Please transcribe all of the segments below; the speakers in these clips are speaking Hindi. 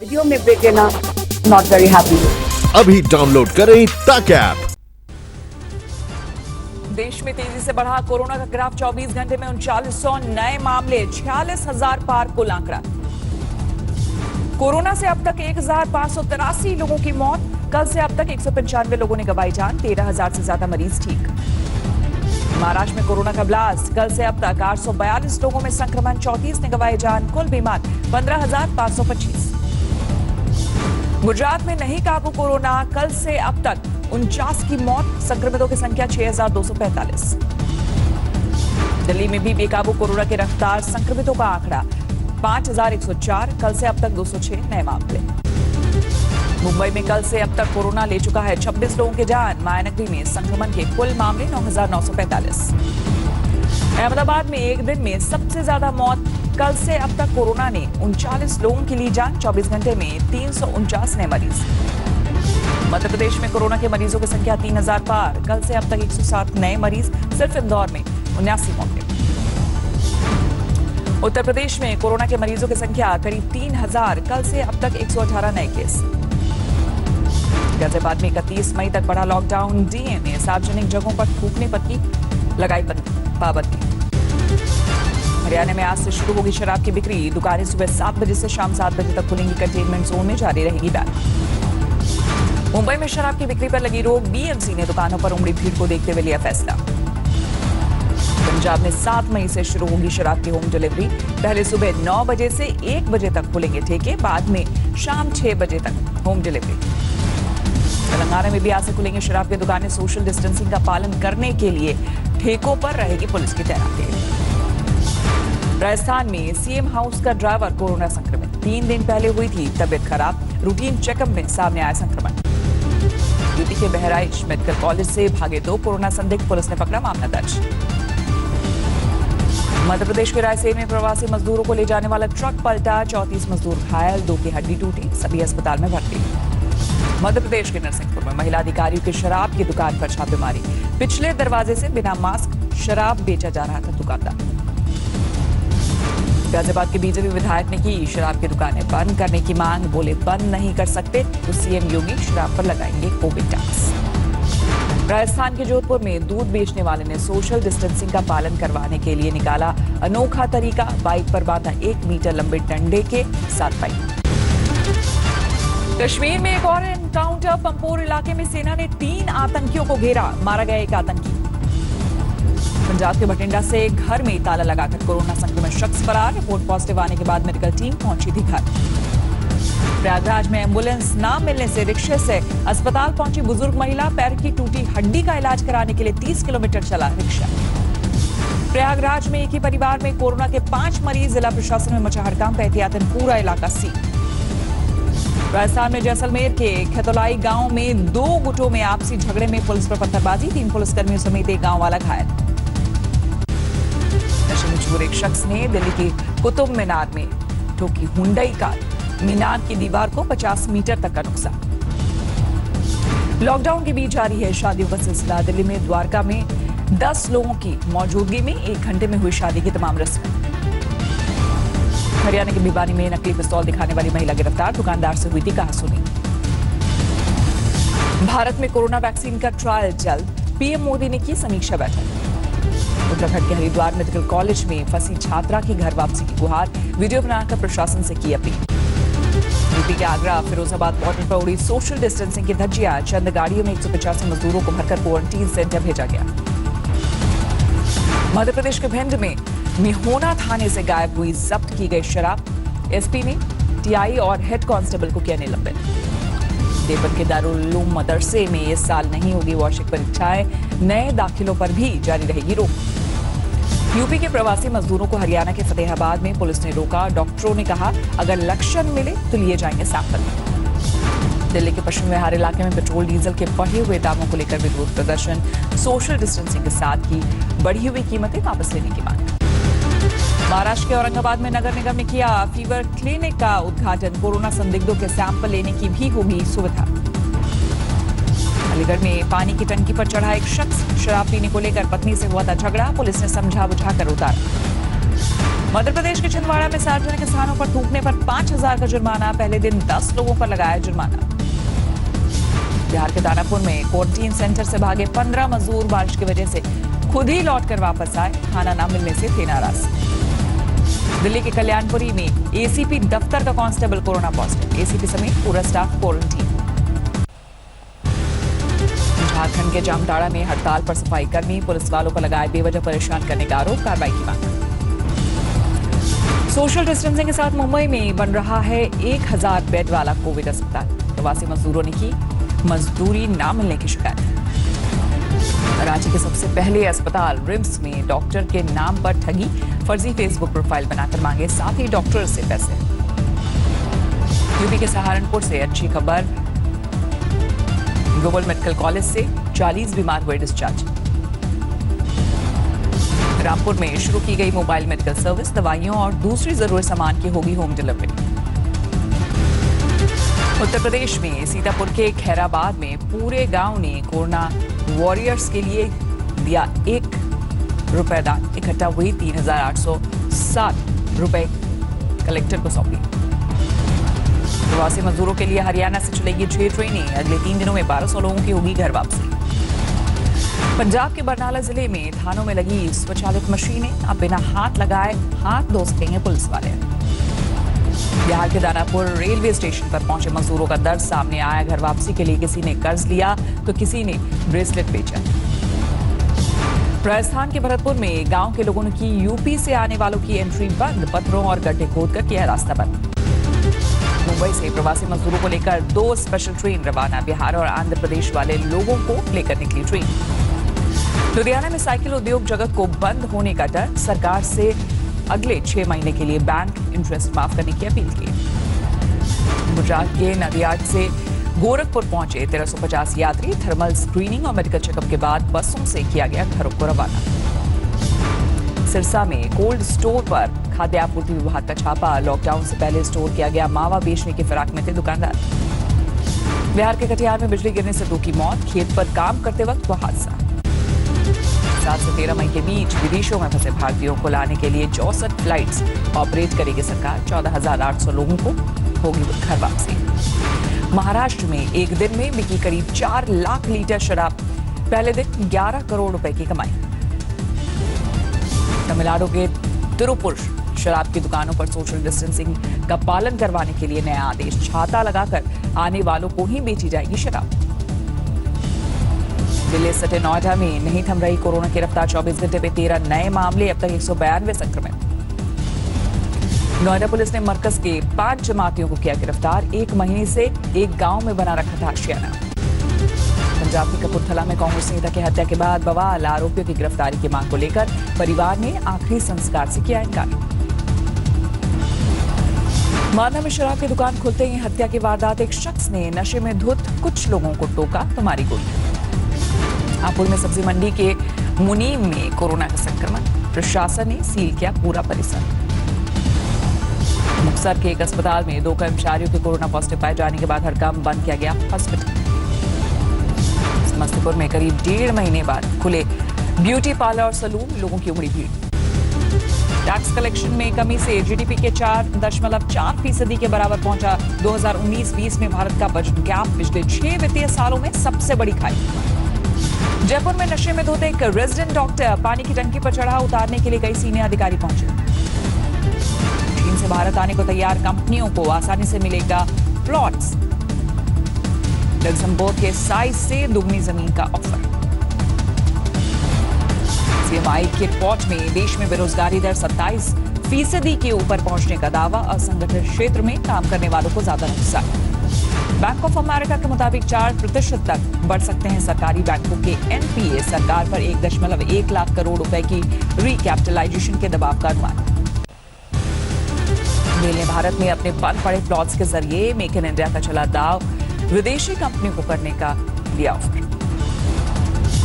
वीडियो में ब्रेक लेना नॉट वेरी हैप्पी। अभी डाउनलोड करें तक ऐप। देश में तेजी से बढ़ा कोरोना का ग्राफ। 24 घंटे में 3900 नए मामले, 46,000 पार कुल आंकड़ा। कोरोना से अब तक 1,583 लोगों की मौत। कल से अब तक 195 लोगों ने गंवाई जान। 13,000 से ज्यादा मरीज ठीक। महाराष्ट्र में कोरोना का ब्लास्ट। कल से अब तक 842 लोगों में संक्रमण, 34 ने गंवाई जान। कुल बीमार 15,525। गुजरात में नहीं काबू कोरोना। कल से अब तक 49 की मौत, संक्रमितों की संख्या 6,245। दिल्ली में भी बेकाबू कोरोना की रफ्तार, संक्रमितों का आंकड़ा 5,104। कल से अब तक 206 नए मामले। मुंबई में कल से अब तक कोरोना ले चुका है 26 लोगों की जान। मायानगरी में संक्रमण के कुल मामले 9,945। अहमदाबाद में एक दिन में सबसे ज्यादा मौत। कल से अब तक कोरोना ने 39 लोगों की ली जान। 24 घंटे में 349 नए मरीज। मध्य प्रदेश में कोरोना के मरीजों की संख्या 3,000 पार। कल से अब तक 107 नए मरीज। सिर्फ इंदौर में 79 मौतें। उत्तर प्रदेश में कोरोना के मरीजों की संख्या करीब 3,000। कल से अब तक 118 नए केस। गाजियाबाद में 31 मई तक बढ़ा लॉकडाउन। डीएम ने सार्वजनिक जगहों पर थूकने पर की लगाई पाबंदी। हरियाणा में आज से शुरू होगी शराब की बिक्री। दुकानें सुबह 7 बजे से शाम 7 बजे तक खुलेंगी। कंटेनमेंट जोन में जारी रहेगी बैन। मुंबई में शराब की बिक्री पर लगी रोक। बीएमसी ने दुकानों पर उमड़ी भीड़ को देखते हुए लिया फैसला। पंजाब में 7 मई से शुरू होगी शराब की होम डिलीवरी। पहले सुबह 9 बजे से 1 बजे तक खुलेंगे ठेके, बाद में शाम 6 बजे तक होम डिलीवरी। तेलंगाना में भी आज से खुलेंगे शराब की दुकानें। सोशल डिस्टेंसिंग का पालन करने के लिए ठेकों पर रहेगी पुलिस की तैनाती। राजस्थान में सीएम हाउस का ड्राइवर कोरोना संक्रमित। 3 दिन पहले हुई थी तबियत खराब। रूटीन चेकअप में सामने आया संक्रमण। यूपी के बहराइच मेडिकल कॉलेज से भागे 2 कोरोना संदिग्ध, पुलिस ने पकड़ा, मामला दर्ज। मध्य प्रदेश के रायसेन में प्रवासी मजदूरों को ले जाने वाला ट्रक पलटा। 34 मजदूर घायल, 2 की हड्डी टूटी, सभी अस्पताल में भर्ती। मध्य प्रदेश के नरसिंहपुर में महिला अधिकारियों की शराब की दुकान पर छापेमारी। पिछले दरवाजे से बिना मास्क शराब बेचा जा रहा था दुकानदार। गाजियाबाद के बीजेपी विधायक ने की शराब की दुकानें बंद करने की मांग। बोले बंद नहीं कर सकते तो सीएम योगी शराब पर लगाएंगे कोविड टैक्स। राजस्थान के जोधपुर में दूध बेचने वाले ने सोशल डिस्टेंसिंग का पालन करवाने के लिए निकाला अनोखा तरीका। बाइक पर बांधा 1 मीटर लंबे डंडे के साथ बाइक। कश्मीर में एक और एनकाउंटर। पंपोर इलाके में सेना ने 3 आतंकियों को घेरा, मारा गया एक आतंकी। पंजाब के बठिंडा से घर में ताला लगाकर कोरोना संक्रमित शख्स फरार। रिपोर्ट पॉजिटिव आने के बाद मेडिकल टीम पहुंची थी घर। प्रयागराज में एम्बुलेंस न मिलने से रिक्शे से अस्पताल पहुंची बुजुर्ग महिला। पैर की टूटी हड्डी का इलाज कराने के लिए 30 किलोमीटर चला रिक्शा। प्रयागराज में एक ही परिवार में कोरोना के 5 मरीज। जिला प्रशासन में मचा हड़कंप, एहतियातन पूरा इलाका सील। राजस्थान में जैसलमेर के खेतौलाई गांव में 2 गुटों में आपसी झगड़े में पुलिस पर पत्थरबाजी। 3 पुलिसकर्मियों समेत एक गांव वाला घायल। नशे में चूर एक शख्स ने दिल्ली के कुतुब मीनार में ठोकी हुंडई कार। मीनार की दीवार को 50 मीटर तक का नुकसान। लॉकडाउन के बीच जारी है शादियों का सिलसिला। दिल्ली में द्वारका में 10 लोगों की मौजूदगी में 1 घंटे में हुई शादी की तमाम रस्में। हरियाणा के भिवानी में नकली पिस्तौल दिखाने वाली महिला गिरफ्तार। दुकानदार से हुई थी कहासुनी। भारत में कोरोना वैक्सीन का ट्रायल जल्द। पीएम मोदी ने की समीक्षा बैठक। उत्तराखंड के हरिद्वार मेडिकल कॉलेज में फंसी छात्रा की घर वापसी की गुहार। वीडियो बनाकर प्रशासन से की अपील। यूपी के आगरा फिरोजाबाद बॉर्डर पर उड़ी सोशल डिस्टेंसिंग की धज्जियां। चंद गाड़ियों में 185 मजदूरों को भरकर क्वारंटीन सेंटर भेजा गया। मध्य प्रदेश के भिंड में मिहोना थाने से गायब हुई जब्त की गई शराब। एसपी ने टीआई और हेड कांस्टेबल को किया निलंबित। देवबंद के दारुल उलूम मदरसे में इस साल नहीं होगी वार्षिक परीक्षाएं। नए दाखिलों पर भी जारी रहेगी रोक। यूपी के प्रवासी मजदूरों को हरियाणा के फतेहाबाद में पुलिस ने रोका। डॉक्टरों ने कहा अगर लक्षण मिले तो लिए जाएंगे सैंपल। दिल्ली के पश्चिम विहार इलाके में पेट्रोल डीजल के बढ़े हुए दामों को लेकर विरोध प्रदर्शन। सोशल डिस्टेंसिंग के साथ की बढ़ी हुई कीमतें वापस लेने की मांग। महाराष्ट्र के औरंगाबाद में नगर निगम ने किया फीवर क्लिनिक का उद्घाटन। कोरोना संदिग्धों के सैंपल लेने की भी होगी सुविधा। अलीगढ़ में पानी की टंकी पर चढ़ा एक शख्स। शराब पीने को लेकर पत्नी से हुआ था झगड़ा। पुलिस ने समझा बुझाकर उतारा। मध्य प्रदेश के छिंदवाड़ा में सार्वजनिक स्थानों पर थूकने पर 5,000 का जुर्माना। पहले दिन 10 लोगों पर लगाया जुर्माना। बिहार के दानापुर में क्वारंटीन सेंटर से भागे 15 मजदूर बारिश की वजह से खुद ही लौटकर वापस आए। खाना न मिलने से थे नाराज। दिल्ली के कल्याणपुरी में एसीपी दफ्तर का कांस्टेबल कोरोना पॉजिटिव। एसीपी समेत पूरा स्टाफ क्वारंटीन। झारखंड के जामताड़ा में हड़ताल पर सफाई कर्मी पुलिस वालों को लगाए बेवजह परेशान करने का आरोप। कार्रवाई की मांग। सोशल डिस्टेंसिंग के साथ मुंबई में बन रहा है 1,000 बेड वाला कोविड अस्पताल। प्रवासी मजदूरों ने की मजदूरी न मिलने की शिकायत। रांची के सबसे पहले अस्पताल रिम्स में डॉक्टर के नाम पर ठगी। फर्जी फेसबुक प्रोफाइल बनाकर मांगे साथ ही डॉक्टर से पैसे। यूपी के सहारनपुर से अच्छी खबर। ग्लोबल मेडिकल कॉलेज से 40 बीमार हुए डिस्चार्ज। रामपुर में शुरू की गई मोबाइल मेडिकल सर्विस। दवाइयों और दूसरी जरूरी सामान की होगी होम डिलीवरी। उत्तर प्रदेश में सीतापुर के खैराबाद में पूरे गांव ने कोरोना वॉरियर्स के लिए दिया 1 रुपए दान। इकट्ठा हुई 3,807 रुपए कलेक्टर को सौंपी। प्रवासी मजदूरों के लिए हरियाणा से चलेगी 6 ट्रेनें। अगले 3 दिनों में 1200 लोगों की होगी घर वापसी। पंजाब के बरनाला जिले में थानों में लगी स्वचालित मशीनें। अब बिना हाथ लगाए हाथ धो सकेंगे पुलिस वाले। बिहार के दानापुर रेलवे स्टेशन पर पहुंचे मजदूरों का दर्द सामने आया। घर वापसी के लिए किसी ने कर्ज लिया तो किसी ने ब्रेसलेट बेचा। राजस्थान के भरतपुर में गांव के लोगों ने की यूपी से आने वालों की एंट्री बंद। पत्थरों और गड्ढे खोदकर किया रास्ता बंद। मुंबई से प्रवासी मजदूरों को लेकर 2 स्पेशल ट्रेन रवाना। बिहार और आंध्र प्रदेश वाले लोगों को लेकर निकली ट्रेन। लुधियाना में साइकिल उद्योग जगत को बंद होने का डर। सरकार से अगले 6 महीने के लिए बैंक इंटरेस्ट माफ करने की अपील की। गुजरात के नदियाड से गोरखपुर पहुंचे 1350 यात्री। थर्मल स्क्रीनिंग और मेडिकल चेकअप के बाद बसों से किया गया घरों को रवाना। सिरसा में कोल्ड स्टोर पर खाद्य आपूर्ति विभाग का छापा। लॉकडाउन से पहले स्टोर किया गया मावा बेचने की फिराक में थे दुकानदार। बिहार के कटिहार में बिजली गिरने से 2 की मौत। खेत पर काम करते वक्त हुआ हादसा। 7 से 13 मई के बीच विदेशों में फंसे भारतीयों को लाने के लिए 64 फ्लाइट्स ऑपरेट करेगी सरकार। 14,800 लोगों को होगी घर वापसी। महाराष्ट्र में एक दिन में बिकी करीब 4 लाख लीटर शराब। पहले दिन 11 करोड़ रुपए की कमाई। तमिलनाडु के तिरुपुर शराब की दुकानों पर सोशल डिस्टेंसिंग का पालन करवाने के लिए नया आदेश। छाता लगाकर आने वालों को ही बेची जाएगी शराब। दिल्ली सटे नोएडा में नहीं थम रही कोरोना की रफ्तार। 24 घंटे में 13 नए मामले। अब तक 192 संक्रमित। नोएडा पुलिस ने मरकज के 5 जमातियों को किया गिरफ्तार। 1 महीने से एक गांव में बना रखा था आशियाना। पंजाब के कपूरथला में कांग्रेस नेता की हत्या के बाद बवाल। आरोपियों की गिरफ्तारी की मांग को लेकर परिवार ने आखिरी संस्कार से किया इनकार। माना में शराब की दुकान खुलते ही हत्या की वारदात। एक शख्स ने नशे में धुत कुछ लोगों को टोका तो मारी गोली। हापुड़ में सब्जी मंडी के मुनीम में कोरोना का संक्रमण। प्रशासन ने सील किया पूरा परिसर। मुक्तसर के एक अस्पताल में 2 कर्मचारियों के कोरोना पॉजिटिव पाए जाने के बाद हड़कंप बंद किया गया हॉस्पिटल। समस्तीपुर में करीब 1.5 महीने बाद खुले ब्यूटी पार्लर और सलून। लोगों की उमड़ी भीड़। टैक्स कलेक्शन में कमी से जीडीपी के 4.4% के बराबर पहुंचा। 2019-20 में भारत का बजट गैप पिछले 6 वित्तीय सालों में सबसे बड़ी खाई। जयपुर में नशे में धोते एक रेजिडेंट डॉक्टर। पानी की टंकी पर चढ़ा। उतारने के लिए कई सीनियर अधिकारी पहुंचे। चीन से भारत आने को तैयार कंपनियों को आसानी से मिलेगा प्लॉट्स। लग्जमबर्ग के साइज से दुगनी जमीन का ऑफर। सीएमआई की रिपोर्ट में देश में बेरोजगारी दर 27% के ऊपर पहुंचने का दावा। असंगठित क्षेत्र में काम करने वालों को ज्यादा नुकसान। बैंक ऑफ अमेरिका के मुताबिक 4% तक बढ़ सकते हैं सरकारी बैंकों के एनपीए। सरकार पर 1.1 लाख करोड़ रुपए की रिकैपिटलाइजेशन के दबाव का अनुमान। गेल ने भारत में अपने बंद पड़े प्लॉट्स के जरिए मेक इन इंडिया का चला दाव। विदेशी कंपनियों को करने का दिया ऑफर।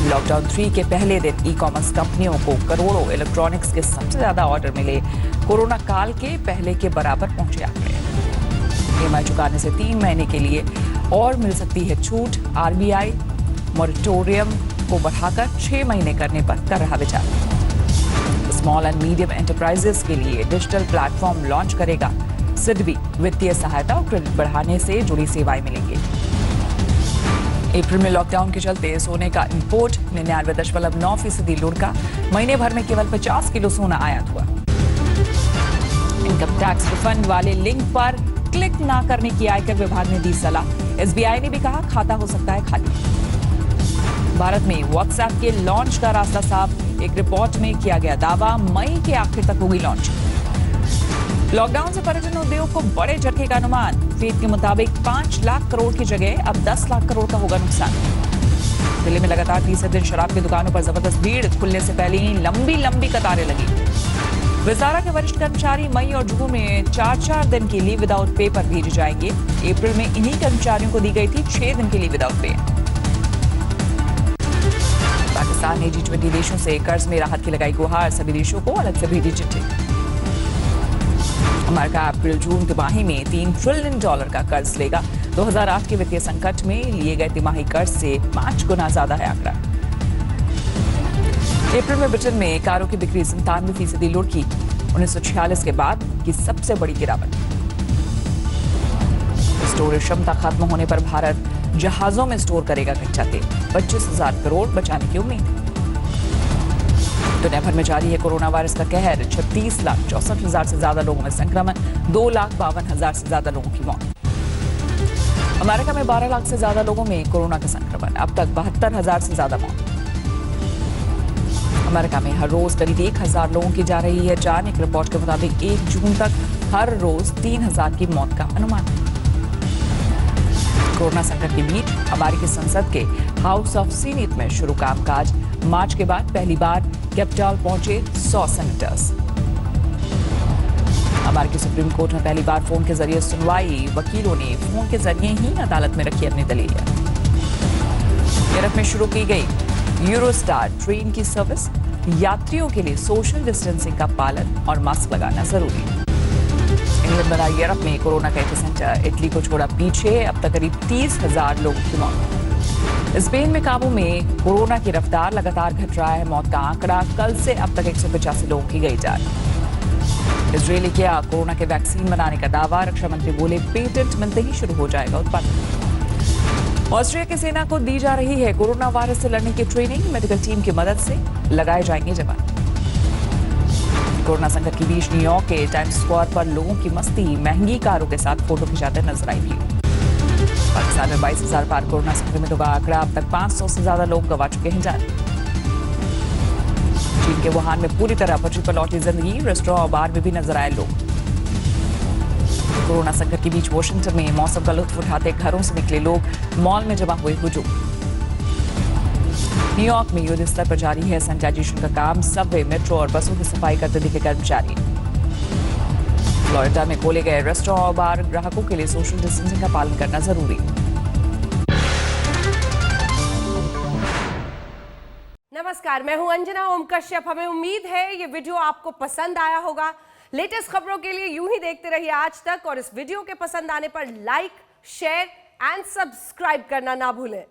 लॉकडाउन 3 के पहले दिन ई कॉमर्स कंपनियों को करोड़ों इलेक्ट्रॉनिक्स के सबसे ज्यादा ऑर्डर मिले। कोरोना काल के पहले के बराबर पहुंचे आंकड़े। ईएमआई चुकाने से 3 महीने के लिए और मिल सकती है छूट। आरबीआई मॉरेटोरियम को बढ़ाकर 6 महीने करने पर कर रहा विचार। स्मॉल एंड मीडियम एंटरप्राइजेस के लिए डिजिटल प्लेटफॉर्म लॉन्च करेगा सिडबी। वित्तीय सहायता और क्रेडिट बढ़ाने से जुड़ी सेवाएं मिलेंगी। अप्रैल में लॉकडाउन के चलते सोने का इंपोर्ट 99.9% लुढ़का। महीने भर में केवल 50 किलो सोना आयात हुआ। इनकम टैक्स रिफंड वाले लिंक पर क्लिक ना करने की आयकर विभाग ने दी सलाह। एसबीआई ने भी कहा खाता हो सकता है खाली। भारत में व्हाट्सएप के लॉन्च का रास्ता साफ। एक रिपोर्ट में किया गया दावा मई के आखिर तक होगी लॉन्च। लॉकडाउन से पर्यटन उद्योग को बड़े झटके का अनुमान। फेड के मुताबिक 5 लाख करोड़ की जगह अब 10 लाख करोड़ का होगा नुकसान। दिल्ली में लगातार तीसरे दिन शराब की दुकानों पर जबरदस्त भीड़। खुलने से पहले ही लंबी कतारें लगी। वजारा के वरिष्ठ कर्मचारी मई और जून में 4 दिन की लीव विदाउट पे पर भेजे जाएंगे। अप्रैल में इन्हीं कर्मचारियों को दी गई थी 6 दिन की लीव विदाउट पे। पाकिस्तान ने G20 देशों से कर्ज में राहत की लगाई गुहार। सभी देशों को अलग से भेजी चिट्ठी। अमेरिका अप्रैल जून तिमाही में $3 ट्रिलियन का कर्ज लेगा। 2008 के वित्तीय संकट में लिए गए तिमाही कर्ज से 5 गुना ज्यादा है आंकड़ा। अप्रैल में ब्रिटेन में कारों की बिक्री 97% लुढ़की। 1946 के बाद की सबसे बड़ी गिरावट। स्टोरेज क्षमता खत्म होने पर भारत जहाजों में स्टोर करेगा कच्चा तेल। 25,000 करोड़ बचाने की उम्मीद। दुनिया भर में जारी है कोरोना वायरस का कहर। 36,64,000 से ज्यादा लोगों में संक्रमण। 2,52,000 से ज्यादा लोगों की मौत। अमेरिका में 12 लाख से ज्यादा लोगों में कोरोना का संक्रमण। अब तक 72,000 से ज्यादा मौत। अमेरिका में हर रोज करीब 1,000 लोगों की जा रही है जान। एक रिपोर्ट के मुताबिक 1 जून तक हर रोज 3,000 की मौत का अनुमान। कोरोना संकट के बीच अमेरिकी संसद के हाउस ऑफ सीनेट में शुरू कामकाज। मार्च के बाद पहली बार कैपिटल पहुंचे 100 सेनेटर्स। अमेरिकी सुप्रीम कोर्ट में पहली बार फोन के जरिए सुनवाई। वकीलों ने फोन के जरिए ही अदालत में रखी अपनी दलील। यूरोप में शुरू की गई यूरोस्टार ट्रेन की सर्विस। यात्रियों के लिए सोशल डिस्टेंसिंग का पालन और मास्क लगाना जरूरी। इंग्लैंड बना यूरोप में कोरोना का एपिसेंटर। इटली को छोड़ा पीछे। अब तक करीब 30,000 लोगों की मौत। स्पेन में काबू में कोरोना की रफ्तार लगातार घट रहा है। मौत का आंकड़ा कल से अब तक 185 लोगों की गई जान। इजरायल किया कोरोना के वैक्सीन बनाने का दावा। रक्षा मंत्री बोले पेटेंट मिलते ही शुरू हो जाएगा उत्पादन। ऑस्ट्रिया की सेना को दी जा रही है कोरोना वायरस से लड़ने की ट्रेनिंग। मेडिकल टीम की मदद से लगाए जाएंगे जवान। कोरोना संकट के बीच न्यूयॉर्क के टाइम्स स्क्वायर पर लोगों की मस्ती। महंगी कारों के साथ फोटो खिंचाते नजर आई भीड़। पाकिस्तान में 22,000 पार कोरोना संक्रमितों का आंकड़ा। अब तक 500 से ज्यादा लोग गंवा चुके हैं जान। चीन के वुहान में पूरी तरह पटरी पर लौटी जिंदगी। रेस्टोरेंट और बार में भी नजर आए लोग। कोरोना संकट के बीच वॉशिंगटन में मौसम का लुत्फ उठाते घरों से निकले लोग। मॉल में जमा हुए हुजूम। न्यूयॉर्क में युद्ध स्तर पर जारी है सैनिटाइजेशन का काम। सबवे, मेट्रो और बसों की सफाई करते दिखे कर्मचारी। फ्लोरिडा में खोले गए रेस्टोरेंट और बार। ग्राहकों के लिए सोशल डिस्टेंसिंग का पालन करना जरूरी। नमस्कार, मैं हूं अंजना ओम कश्यप। हमें उम्मीद है ये वीडियो आपको पसंद आया होगा। लेटेस्ट खबरों के लिए यूं ही देखते रहिए आज तक और इस वीडियो के पसंद आने पर लाइक, शेयर एंड सब्सक्राइब करना ना भूलें।